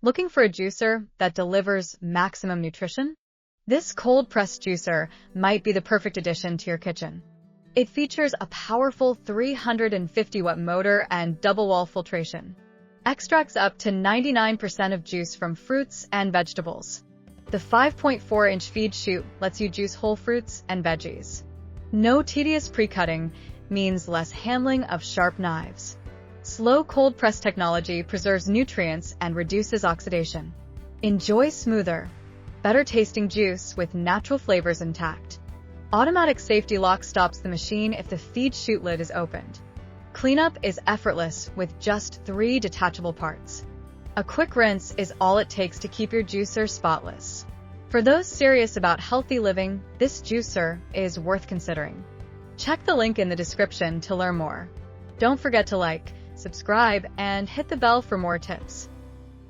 Looking for a juicer that delivers maximum nutrition? This cold-pressed juicer might be the perfect addition to your kitchen. It features a powerful 350-watt motor and double-wall filtration. Extracts up to 99% of juice from fruits and vegetables. The 5.4-inch feed chute lets you juice whole fruits and veggies. No tedious pre-cutting means less handling of sharp knives. Slow cold press technology preserves nutrients and reduces oxidation. Enjoy smoother, better tasting juice with natural flavors intact. Automatic safety lock stops the machine if the feed chute lid is opened. Cleanup is effortless with just 3 detachable parts. A quick rinse is all it takes to keep your juicer spotless. For those serious about healthy living, this juicer is worth considering. Check the link in the description to learn more. Don't forget to like, subscribe, and hit the bell for more tips.